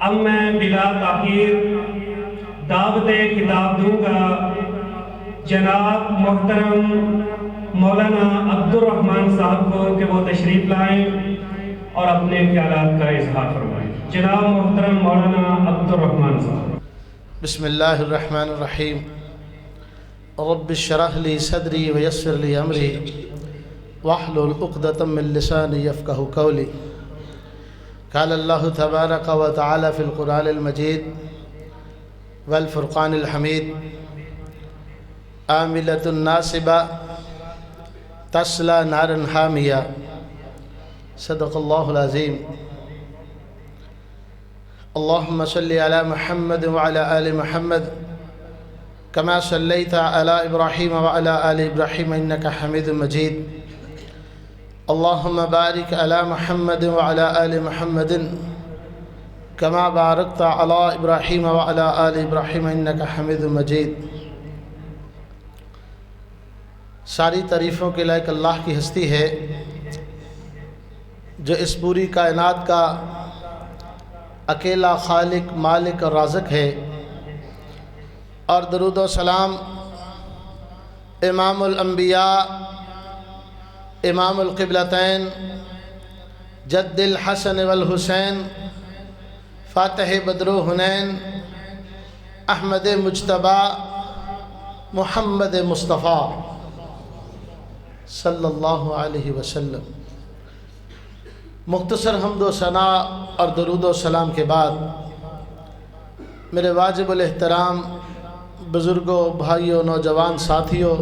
اب میں بلا تاخیر دعوت خطاب دوں گا جناب محترم مولانا عبد الرحمن صاحب کو کہ وہ تشریف لائیں اور اپنے خیالات کا اظہار فرمائیں۔ جناب محترم مولانا عبد الرحمن صاحب۔ بسم اللہ الرحمن الرحیم۔ رب اشرح لی صدری ویسر لی امری واحلل عقدۃ من لسانی یفقہوا قولی۔ قال اللہ تبارک و تعالی فی القرآن المجید والفرقان الحمید عاملۃ ناصبہ تصلی نارا حامیہ۔ صدق اللہ العظیم۔ اللہم صلی علی محمد وعلی آل محمد کما صلیت علی ابراہیم وعلی آل ابراہیم انک حمید مجید۔ اللہم بارک علی محمد وعلی آل محمد کما بارکت علی ابراہیم وعلی آل ابراہیم انک حمید مجید۔ ساری تعریفوں کے لائق اللہ کی ہستی ہے جو اس پوری کائنات کا اکیلا خالق، مالک اور رازق ہے، اور درود و سلام امام الانبیاء، امام القبلتین، جد الحسن والحسین، فاتح بدر و حنین، احمد مجتبیٰ، محمد مصطفیٰ صلی اللہ علیہ وسلم۔ مختصر حمد و ثناء اور درود و سلام کے بعد میرے واجب الاحترام بزرگوں، بھائیوں، نوجوان ساتھیوں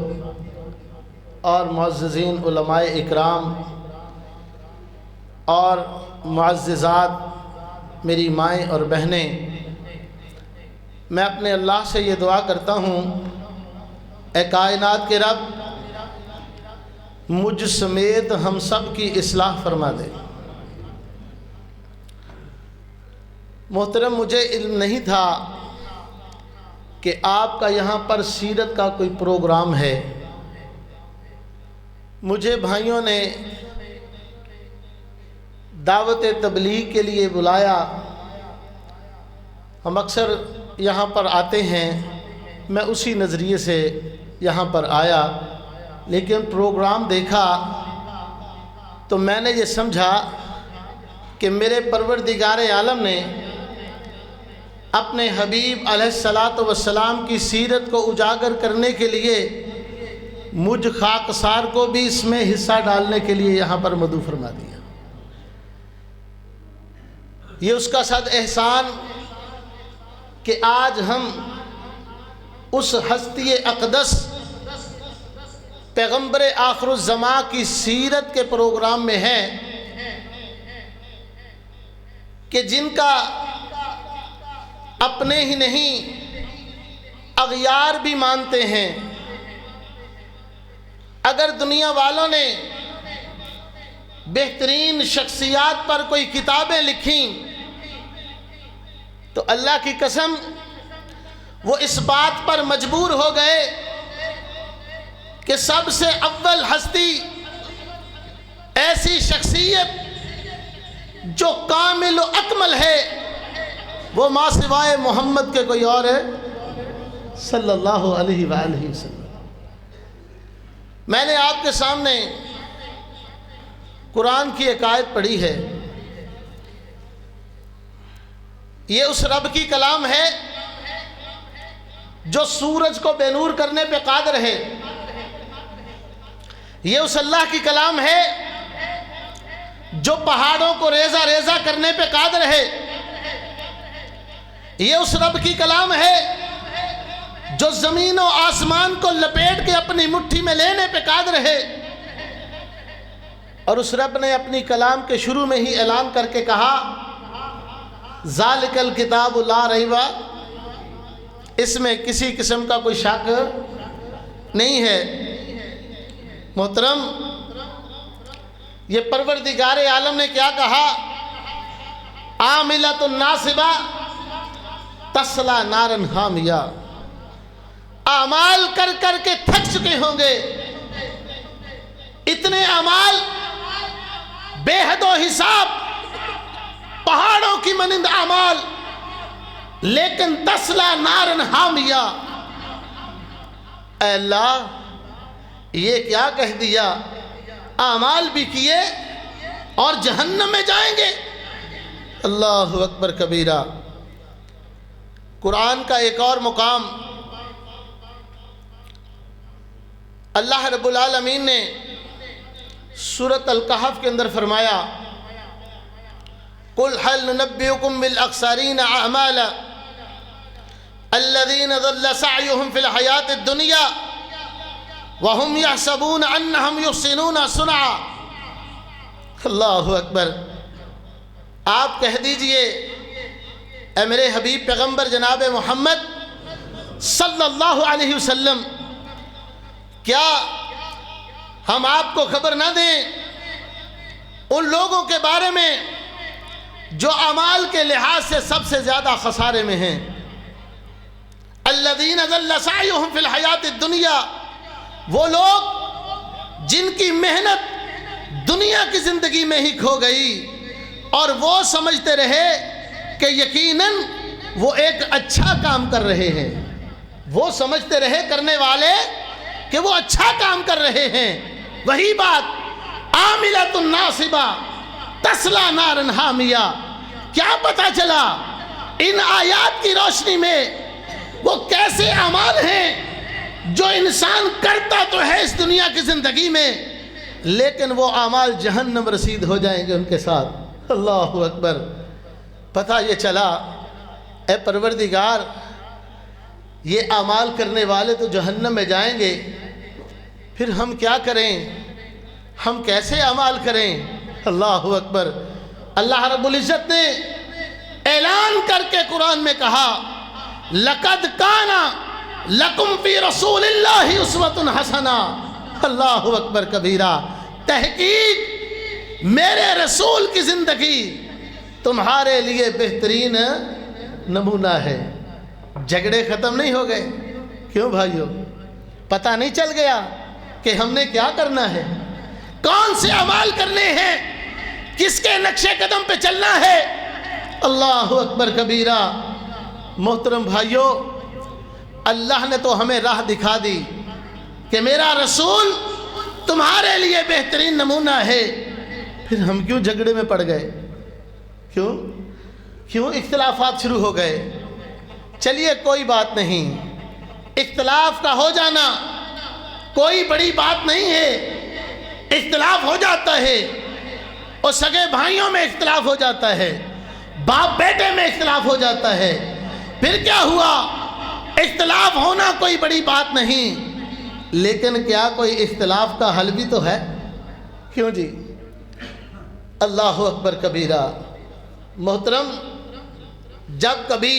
اور معززین علماء اکرام اور معززات میری مائیں اور بہنیں، میں اپنے اللہ سے یہ دعا کرتا ہوں، اے کائنات کے رب، مجھ سمیت ہم سب کی اصلاح فرما دے۔ محترم، مجھے علم نہیں تھا کہ آپ کا یہاں پر سیرت کا کوئی پروگرام ہے۔ مجھے بھائیوں نے دعوت تبلیغ کے لیے بلایا۔ ہم اکثر یہاں پر آتے ہیں، میں اسی نظریے سے یہاں پر آیا، لیکن پروگرام دیکھا تو میں نے یہ سمجھا کہ میرے پروردگار عالم نے اپنے حبیب علیہ الصلاۃ والسلام کی سیرت کو اجاگر کرنے کے لیے مجھ خاکسار کو بھی اس میں حصہ ڈالنے کے لیے یہاں پر مدعو فرما دیا۔ یہ اس کا صد احسان کہ آج ہم اس ہستی اقدس پیغمبر آخر الزماں کی سیرت کے پروگرام میں ہیں کہ جن کا اپنے ہی نہیں اغیار بھی مانتے ہیں۔ اگر دنیا والوں نے بہترین شخصیات پر کوئی کتابیں لکھیں تو اللہ کی قسم وہ اس بات پر مجبور ہو گئے کہ سب سے اول ہستی، ایسی شخصیت جو کامل و اکمل ہے، وہ ماں سوائے محمد کے کوئی اور ہے صلی اللہ علیہ وآلہ وسلم۔ میں نے آپ کے سامنے قرآن کی ایک آیت پڑھی ہے۔ یہ اس رب کی کلام ہے جو سورج کو بے نور کرنے پہ قادر ہے۔ یہ اس اللہ کی کلام ہے جو پہاڑوں کو ریزہ ریزہ کرنے پہ قادر ہے۔ یہ اس رب کی کلام ہے جو زمین و آسمان کو لپیٹ کے اپنی مٹھی میں لینے پہ قادر ہے۔ اور اس رب نے اپنی کلام کے شروع میں ہی اعلان کر کے کہا، ذالک الکتاب لا ریب، اس میں کسی قسم کا کوئی شک نہیں ہے۔ محترم، یہ پروردگار عالم نے کیا کہا؟ عاملۃ ناصبہ تصلی نارا حامیہ۔ اعمال کر کر کے تھک چکے ہوں گے، اتنے اعمال بے حد و حساب، پہاڑوں کی مانند اعمال لیکن تسلا نارن حامیہ، اے اللہ یہ کیا کہہ دیا، اعمال بھی کیے اور جہنم میں جائیں گے۔ اللہ اکبر کبیرہ۔ قرآن کا ایک اور مقام اللہ رب العالمین نے سورۃ الکہف کے اندر فرمایا، قُلْ هَلْ نُنَبِّئُكُمْ بِالْأَخْسَرِينَ أَعْمَالًا الَّذِينَ ضَلَّ سَعْيُهُمْ فِي الْحَيَاةِ الدُّنْيَا وَهُمْ يَحْسَبُونَ أَنَّهُمْ يُحْسِنُونَ صُنْعًا۔ اللہ اکبر۔ آپ کہہ دیجئے اے میرے حبیب پیغمبر جناب محمد صلی اللہ علیہ وسلم، کیا ہم آپ کو خبر نہ دیں ان لوگوں کے بارے میں جو اعمال کے لحاظ سے سب سے زیادہ خسارے میں ہیں؟ الذین ضل سعیہم فی الحیات الدنیا، وہ لوگ جن کی محنت دنیا کی زندگی میں ہی کھو گئی اور وہ سمجھتے رہے کہ یقیناً وہ ایک اچھا کام کر رہے ہیں، وہ سمجھتے رہے کرنے والے کہ وہ اچھا کام کر رہے ہیں۔ وہی بات عاملۃ ناصبہ تصلی نارا حامیہ۔ کیا پتہ چلا ان آیات کی روشنی میں وہ کیسے اعمال ہیں جو انسان کرتا تو ہے اس دنیا کی زندگی میں، لیکن وہ اعمال جہنم رسید ہو جائیں گے ان کے ساتھ۔ اللہ اکبر۔ پتہ یہ چلا اے پروردگار یہ اعمال کرنے والے تو جہنم میں جائیں گے، پھر ہم کیا کریں، ہم کیسے اعمال کریں؟ اللہ اکبر۔ اللہ رب العزت نے اعلان کر کے قرآن میں کہا، لَقَدْ كَانَ لَكُمْ فِي رَسُولِ اللَّهِ أُسْوَةٌ حَسَنَةٌ۔ اللہ اکبر کبیرہ۔ تحقیق میرے رسول کی زندگی تمہارے لیے بہترین نمونہ ہے۔ جھگڑے ختم نہیں ہو گئے؟ کیوں بھائیو؟ پتہ نہیں چل گیا کہ ہم نے کیا کرنا ہے، کون سے اعمال کرنے ہیں، کس کے نقش قدم پہ چلنا ہے؟ اللہ اکبر کبیرہ۔ محترم بھائیو، اللہ نے تو ہمیں راہ دکھا دی کہ میرا رسول تمہارے لیے بہترین نمونہ ہے، پھر ہم کیوں جھگڑے میں پڑ گئے؟ کیوں اختلافات شروع ہو گئے؟ چلیے کوئی بات نہیں، اختلاف کا ہو جانا کوئی بڑی بات نہیں ہے۔ اختلاف ہو جاتا ہے اور سگے بھائیوں میں اختلاف ہو جاتا ہے، باپ بیٹے میں اختلاف ہو جاتا ہے، پھر کیا ہوا؟ اختلاف ہونا کوئی بڑی بات نہیں، لیکن کیا کوئی اختلاف کا حل بھی تو ہے؟ کیوں جی؟ اللہ اکبر کبیرہ۔ محترم، جب کبھی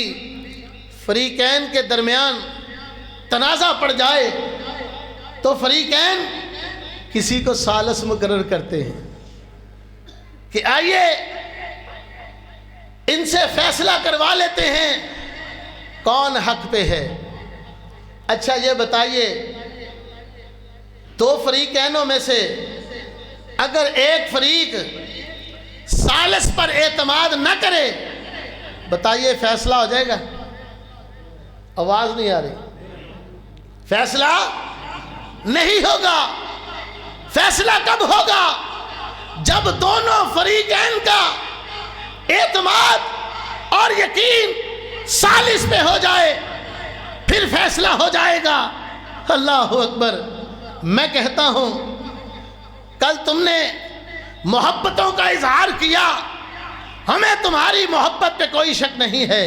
فریقین کے درمیان تنازع پڑ جائے تو فریقین کسی کو ثالث مقرر کرتے ہیں کہ آئیے ان سے فیصلہ کروا لیتے ہیں کون حق پہ ہے۔ اچھا یہ بتائیے، دو فریقینوں میں سے اگر ایک فریق ثالث پر اعتماد نہ کرے، بتائیے فیصلہ ہو جائے گا؟ آواز نہیں آ رہی۔ فیصلہ نہیں ہوگا۔ فیصلہ کب ہوگا؟ جب دونوں فریقین کا اعتماد اور یقین ثالث پہ ہو جائے، پھر فیصلہ ہو جائے گا۔ اللہ اکبر۔ میں کہتا ہوں، کل تم نے محبتوں کا اظہار کیا، ہمیں تمہاری محبت پہ کوئی شک نہیں ہے،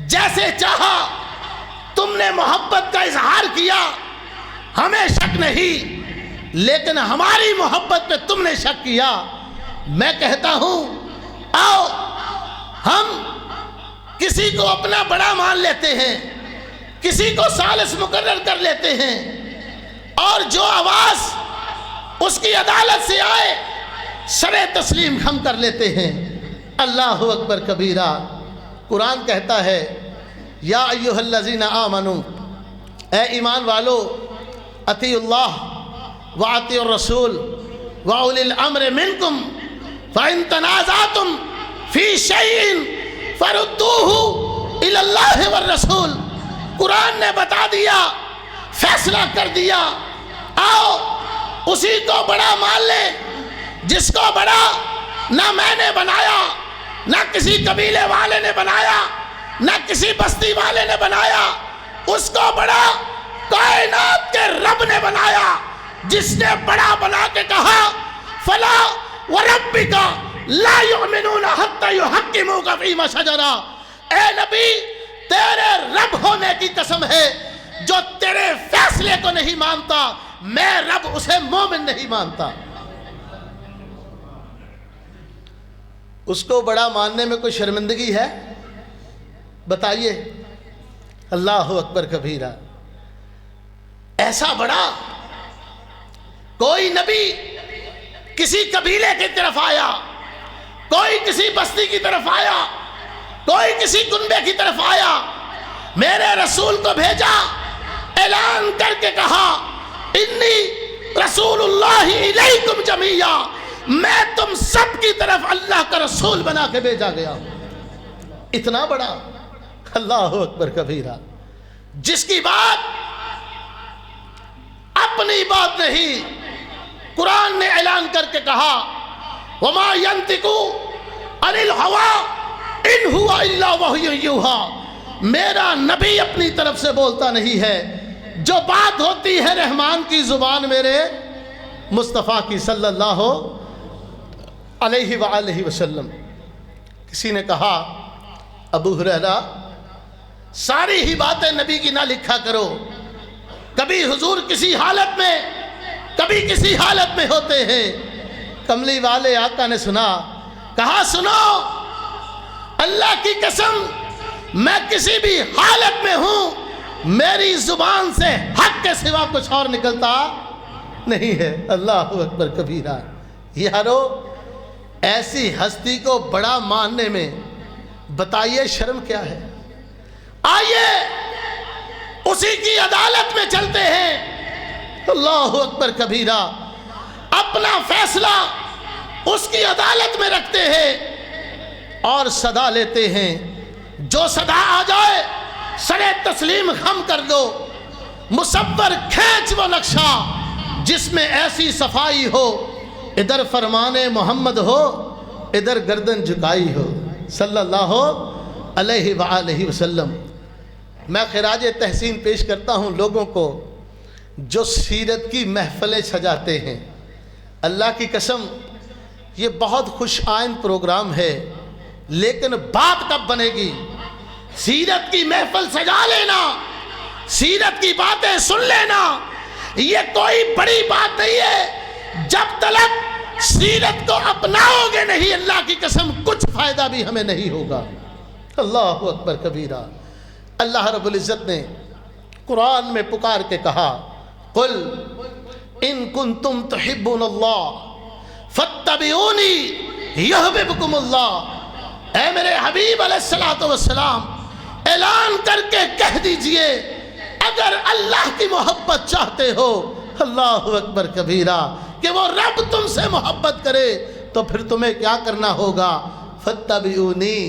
جیسے چاہا تم نے محبت کا اظہار کیا، ہمیں شک نہیں، لیکن ہماری محبت پہ تم نے شک کیا۔ میں کہتا ہوں آؤ ہم کسی کو اپنا بڑا مان لیتے ہیں، کسی کو ثالث مقرر کر لیتے ہیں، اور جو آواز اس کی عدالت سے آئے سرے تسلیم ہم کر لیتے ہیں۔ اللہ اکبر کبیرہ۔ قرآن کہتا ہے، یا ایھا الذین آمنوا، اے ایمان والو، اطیعوا اللہ واطیعوا الرسول واولی الامر منکم فإن تنازعتم فی شیء فردوہ الی والرسول، قرآن نے بتا دیا، فیصلہ کر دیا، آؤ اسی کو بڑا مان لیں جس کو بڑا نہ میں نے بنایا، نہ کسی قبیلے والے نے بنایا، نہ کسی بستی والے نے بنایا، اس کو بڑا کائنات کے رب نے بنایا، جس نے بڑا بنا کے کہا فلا وربک لا یؤمنون حتی یحکموک فیما شجر، اے نبی تیرے رب ہونے کی قسم ہے جو تیرے فیصلے کو نہیں مانتا، میں رب اسے مومن نہیں مانتا۔ اس کو بڑا ماننے میں کوئی شرمندگی ہے؟ بتائیے۔ اللہ اکبر کبیرہ۔ ایسا بڑا کوئی نبی کسی قبیلے کی طرف آیا، کوئی کسی بستی کی طرف آیا، کوئی کسی کنبے کی طرف آیا، میرے رسول کو بھیجا، اعلان کر کے کہا انی رسول اللہ الیکم جمیعا، میں تم سب کی طرف اللہ کا رسول بنا کے بھیجا گیا ہوں۔ اتنا بڑا، اللہ اکبر کبیرہ، جس کی بات اپنی بات نہیں، قرآن نے اعلان کر کے کہا وما ينطق عن الهوى ان هو الا وحی یوحی، میرا نبی اپنی طرف سے بولتا نہیں ہے، جو بات ہوتی ہے رحمان کی زبان میرے مصطفیٰ کی صلی اللہ علیہ وآلہ وسلم۔ کسی نے کہا ابو ہریرہ ساری ہی باتیں نبی کی نہ لکھا کرو، کبھی حضور کسی حالت میں کبھی کسی حالت میں ہوتے ہیں۔ کملی والے آقا نے سنا، کہا سنو اللہ کی قسم میں کسی بھی حالت میں ہوں، میری زبان سے حق کے سوا کچھ اور نکلتا نہیں ہے۔ اللہ اکبر کبیرہ۔ یارو ایسی ہستی کو بڑا ماننے میں بتائیے شرم کیا ہے؟ آئیے اسی کی عدالت میں چلتے ہیں۔ اللہ اکبر کبیرہ۔ اپنا فیصلہ اس کی عدالت میں رکھتے ہیں اور صدا لیتے ہیں، جو صدا آ جائے سرے تسلیم خم کر دو، مصور کھینچ وہ نقشہ جس میں ایسی صفائی ہو، ادھر فرمان محمد ہو ادھر گردن جھکائی ہو، صلی اللہ علیہ وآلہ وسلم۔ میں خراج تحسین پیش کرتا ہوں لوگوں کو جو سیرت کی محفلیں سجاتے ہیں۔ اللہ کی قسم یہ بہت خوش آئند پروگرام ہے، لیکن بات کب بنے گی؟ سیرت کی محفل سجا لینا، سیرت کی باتیں سن لینا، یہ کوئی بڑی بات نہیں ہے۔ جب تک سیرت کو اپناؤ گے نہیں، اللہ کی قسم کچھ فائدہ بھی ہمیں نہیں ہوگا۔ اللہ اکبر کبیرہ۔ اللہ رب العزت نے قرآن میں پکار کے کہا قل ان کنتم تحبون اللہ فاتبعونی یحببکم اللہ، اے میرے حبیب علیہ السلام اعلان کر کے کہہ دیجئے اگر اللہ کی محبت چاہتے ہو، اللہ اکبر کبیرہ، کہ وہ رب تم سے محبت کرے تو پھر تمہیں کیا کرنا ہوگا؟ فاتبعونی،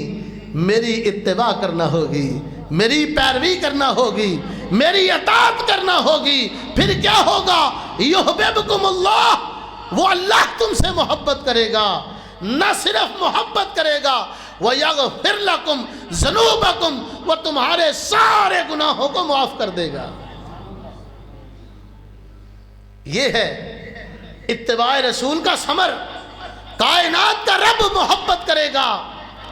میری اتباع کرنا ہوگی، میری پیروی کرنا ہوگی، میری اطاعت کرنا ہوگی۔ پھر کیا ہوگا؟ یحببکم اللہ، وہ اللہ تم سے محبت کرے گا، نہ صرف محبت کرے گا وَيَغْفِرْ لَكُمْ ذُنُوبَكُمْ، وہ تمہارے سارے گناہوں کو معاف کر دے گا۔ یہ ہے اتباع رسول کا ثمر۔ کائنات کا رب محبت کرے گا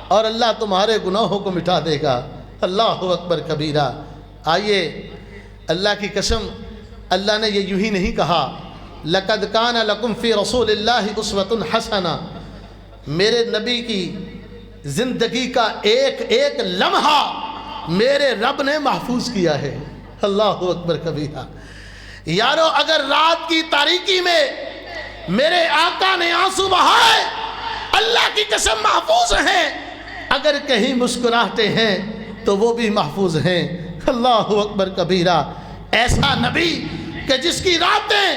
اور اللہ تمہارے گناہوں کو مٹا دے گا۔ اللہ اکبر کبیرہ۔ آئیے اللہ کی قسم اللہ نے یہ یوں ہی نہیں کہا لَقَدْ كَانَ لَكُمْ فِي رَسُولِ اللَّهِ أُسْوَةٌ حَسَنَةٌ، میرے نبی کی زندگی کا ایک ایک لمحہ میرے رب نے محفوظ کیا ہے۔ اللہ اکبر کبیرہ۔ یارو اگر رات کی تاریکی میں میرے آقا نے آنسو بہائے، اللہ کی قسم محفوظ ہیں، اگر کہیں مسکراہٹے ہیں تو وہ بھی محفوظ ہیں۔ اللہ اکبر کبیرہ۔ ایسا نبی کہ جس کی راتیں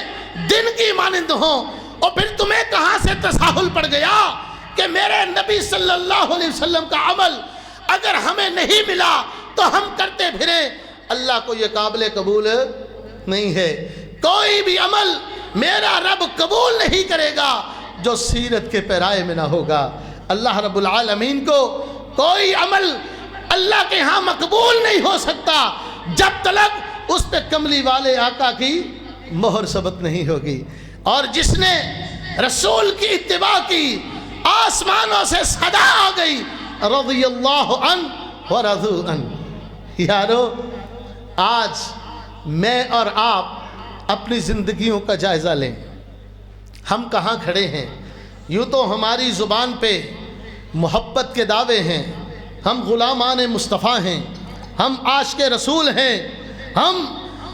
دن کی مانند ہوں، اور پھر تمہیں کہاں سے تساہل پڑ گیا کہ میرے نبی صلی اللہ علیہ وسلم کا عمل اگر ہمیں نہیں ملا تو ہم کرتے پھریں، اللہ کو یہ قابل قبول نہیں ہے۔ کوئی بھی عمل میرا رب قبول نہیں کرے گا جو سیرت کے پیرائے میں نہ ہوگا۔ اللہ رب العالمین کو کوئی عمل اللہ کے ہاں مقبول نہیں ہو سکتا جب تک اس پہ کملی والے آقا کی مہر ثبت نہیں ہوگی۔ اور جس نے رسول کی اتباع کی، آسمانوں سے صدا آ گئی، رضی اللہ عنہ ورضوا عنہ۔ یارو، آج میں اور آپ اپنی زندگیوں کا جائزہ لیں، ہم کہاں کھڑے ہیں؟ یوں تو ہماری زبان پہ محبت کے دعوے ہیں، ہم غلامان مصطفیٰ ہیں، ہم عاشق رسول ہیں، ہم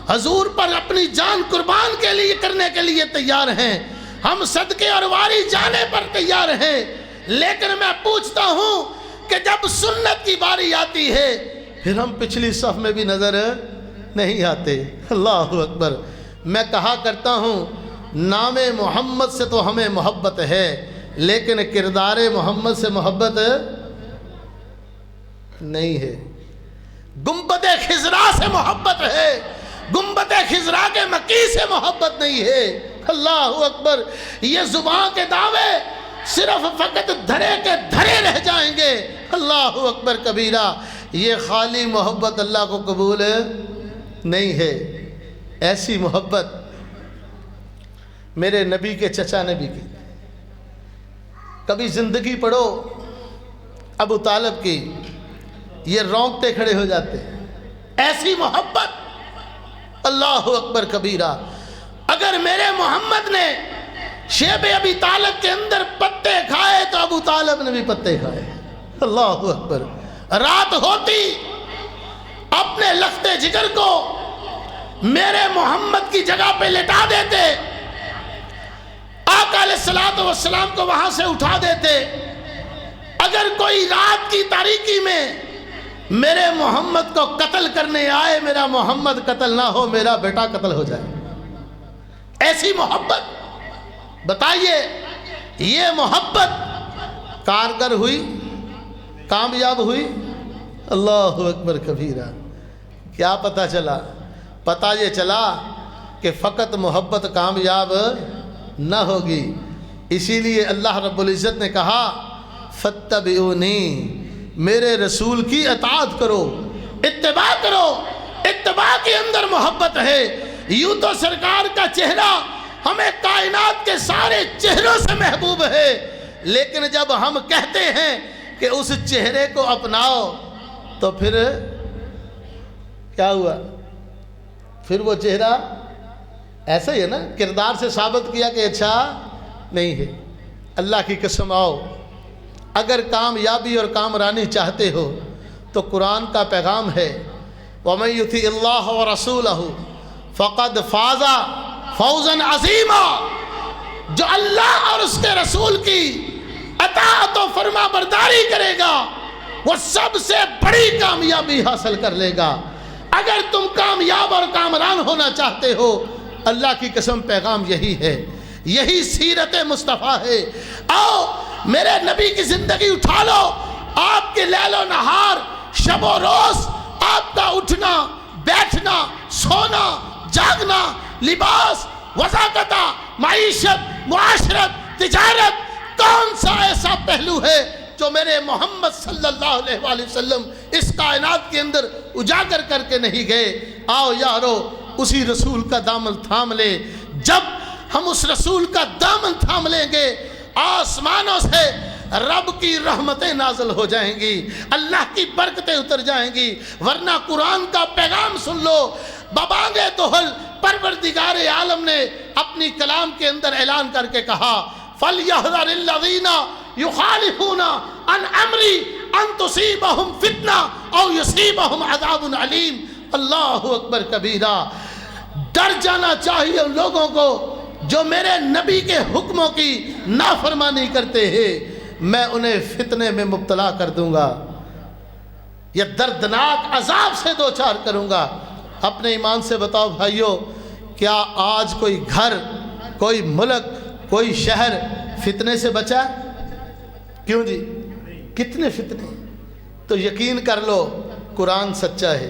حضور پر اپنی جان قربان کے لیے کرنے کے لیے تیار ہیں، ہم صدقے اور واری جانے پر تیار ہیں، لیکن میں پوچھتا ہوں کہ جب سنت کی باری آتی ہے پھر ہم پچھلی صف میں بھی نظر نہیں آتے۔ اللہ اکبر۔ میں کہا کرتا ہوں نام محمد سے تو ہمیں محبت ہے، لیکن کردار محمد سے محبت نہیں ہے۔ گنبد خضرا سے محبت ہے، گنبد خضرا کے مکی سے محبت نہیں ہے۔ اللہ اکبر۔ یہ زبان کے دعوے صرف فقط دھرے کے دھرے رہ جائیں گے۔ اللہ اکبر کبیرہ۔ یہ خالی محبت اللہ کو قبول نہیں ہے۔ ایسی محبت میرے نبی کے چچا نبی کی، کبھی زندگی پڑھو ابو طالب کی، یہ رونگٹے کھڑے ہو جاتے ہیں۔ ایسی محبت، اللہ اکبر کبیرہ۔ اگر میرے محمد نے شیب ابی طالب کے اندر پتے کھائے تو ابو طالب نے بھی پتے کھائے۔ اللہ اکبر۔ رات ہوتی اپنے لختے جگر کو میرے محمد کی جگہ پہ لٹا دیتے، آقا علیہ السلام کو وہاں سے اٹھا دیتے۔ اگر کوئی رات کی تاریکی میں میرے محمد کو قتل کرنے آئے، میرا محمد قتل نہ ہو، میرا بیٹا قتل ہو جائے۔ ایسی محبت، بتائیے یہ محبت کارگر ہوئی، کامیاب ہوئی؟ اللہ اکبر کبیرہ۔ کیا پتہ چلا؟ پتہ یہ چلا کہ فقط محبت کامیاب نہ ہوگی۔ اسی لیے اللہ رب العزت نے کہا فاتبعونی، میرے رسول کی اطاعت کرو، اتباع کرو۔ اتباع کے اندر محبت ہے۔ یوں تو سرکار کا چہرہ ہمیں کائنات کے سارے چہروں سے محبوب ہے، لیکن جب ہم کہتے ہیں کہ اس چہرے کو اپناؤ تو پھر کیا ہوا؟ پھر وہ چہرہ ایسا ہی ہے نا، کردار سے ثابت کیا کہ اچھا نہیں ہے۔ اللہ کی قسم، آؤ اگر کامیابی اور کامرانی چاہتے ہو تو قرآن کا پیغام ہے وَمَن يُطِعِ اللَّهَ وَرَسُولَهُ فَقَدْ فَازَ فَوْزًا عَظِيمًا۔ جو اللہ اور اس کے رسول کی اطاعت و فرما برداری کرے گا وہ سب سے بڑی کامیابی حاصل کر لے گا۔ اگر تم کامیاب اور کامران ہونا چاہتے ہو، اللہ کی قسم پیغام یہی ہے، یہی سیرت مصطفیٰ ہے۔ آؤ میرے نبی کی زندگی اٹھا لو، آپ کے لیل و نہار، شب و روز، آپ کا اٹھنا بیٹھنا، سونا جاگنا، لباس، وضاقت، معیشت، معاشرت، تجارت، کون سا ایسا پہلو ہے جو میرے محمد صلی اللہ علیہ وآلہ وسلم اس کائنات کے اندر اجاگر کر کے نہیں گئے؟ آؤ یارو اسی رسول کا دامن تھام لے۔ جب ہم اس رسول کا دامن تھام لیں گے، آسمانوں سے رب کی رحمتیں نازل ہو جائیں گی، اللہ کی برکتیں اتر جائیں گی۔ ورنہ قرآن کا پیغام سن لو، ببانگ دہل پروردگار عالم نے اپنی کلام کے اندر اعلان کر کے کہا فَلْيَحْذَرِ الَّذِينَ يُخَالِفُونَ عَنْ أَمْرِي أَن تُصِيبَهُمْ فِتْنَةٌ أَوْ يُصِيبَهُمْ عَذَابٌ عَلِيمٌ۔ اللہ اکبر کبیرہ۔ ڈر جانا چاہیے ان لوگوں کو جو میرے نبی کے حکموں کی نافرمانی کرتے ہیں، میں انہیں فتنے میں مبتلا کر دوں گا، یا دردناک عذاب سے دوچار کروں گا۔ اپنے ایمان سے بتاؤ بھائیو، کیا آج کوئی گھر، کوئی ملک، کوئی شہر فتنے سے بچا ہے؟ کیوں جی؟ کتنے فتنے؟ تو یقین کر لو قرآن سچا ہے،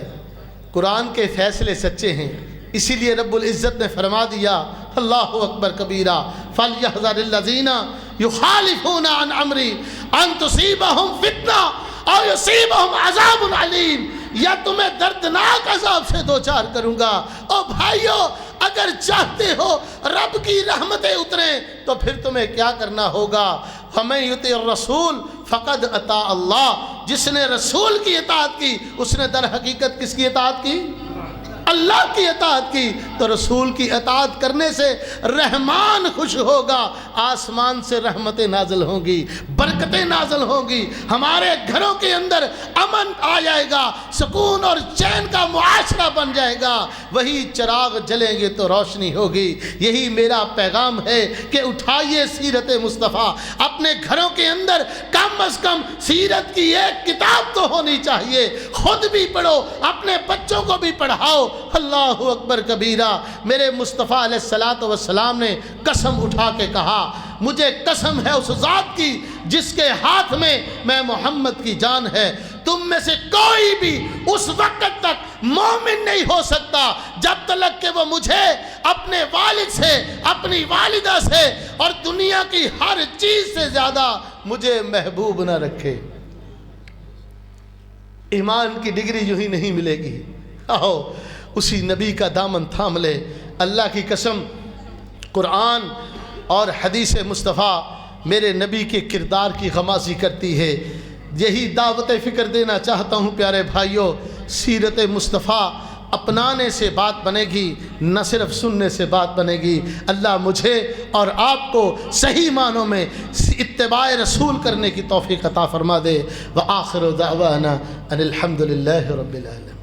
قرآن کے فیصلے سچے ہیں، اسی لیے رب العزت نے فرما دیا اللہ اکبر کبیرہ فَلْيَحْذَرِ الَّذِينَ يُخَالِفُونَ عَنْ أَمْرِهِ أَن تُصِيبَهُم فِتْنَةٌ أَوْ يُصِيبَهُم عَذَابٌ عَلِيمٌ، یا تمہیں دردناک عذاب سے دوچار کروں گا۔ او بھائیو، اگر چاہتے ہو رب کی رحمتیں اتریں تو پھر تمہیں کیا کرنا ہوگا؟ فَمَن يُطِعِ الرَّسُولَ فَقَدْ أَطَاعَ اللَّهَ، جس نے رسول کی اطاعت کی اس نے در حقیقت کس کی اطاعت کی؟ اللہ کی اطاعت کی۔ تو رسول کی اطاعت کرنے سے رحمان خوش ہوگا، آسمان سے رحمتیں نازل ہوں گی، برکتیں نازل ہوں گی، ہمارے گھروں کے اندر امن آ جائے گا، سکون اور چین کا معاشرہ بن جائے گا، وہی چراغ جلیں گے تو روشنی ہوگی۔ یہی میرا پیغام ہے کہ اٹھائیے سیرت مصطفیٰ، اپنے گھروں کے اندر کم از کم سیرت کی ایک کتاب تو ہونی چاہیے، خود بھی پڑھو، اپنے بچوں کو بھی پڑھاؤ۔ اللہ اکبر کبیرہ۔ میرے مصطفیٰ علیہ السلام نے قسم اٹھا کے کہا، مجھے قسم ہے اس ذات کی جس کے ہاتھ میں محمد کی جان ہے، تم میں سے کوئی بھی اس وقت تک مومن نہیں ہو سکتا جب تک کہ وہ مجھے اپنے والد سے، اپنی والدہ سے اور دنیا کی ہر چیز سے زیادہ مجھے محبوب نہ رکھے۔ ایمان کی ڈگری یوں ہی نہیں ملے گی، آؤ اسی نبی کا دامن تھام لے۔ اللہ کی قسم، قرآن اور حدیث مصطفیٰ میرے نبی کے کردار کی غمازی کرتی ہے۔ یہی دعوت فکر دینا چاہتا ہوں پیارے بھائیوں، سیرت مصطفیٰ اپنانے سے بات بنے گی، نہ صرف سننے سے بات بنے گی۔ اللہ مجھے اور آپ کو صحیح معنوں میں اتباع رسول کرنے کی توفیق عطا فرما دے۔ وآخر دعوانا ان الحمد للہ رب العالمین۔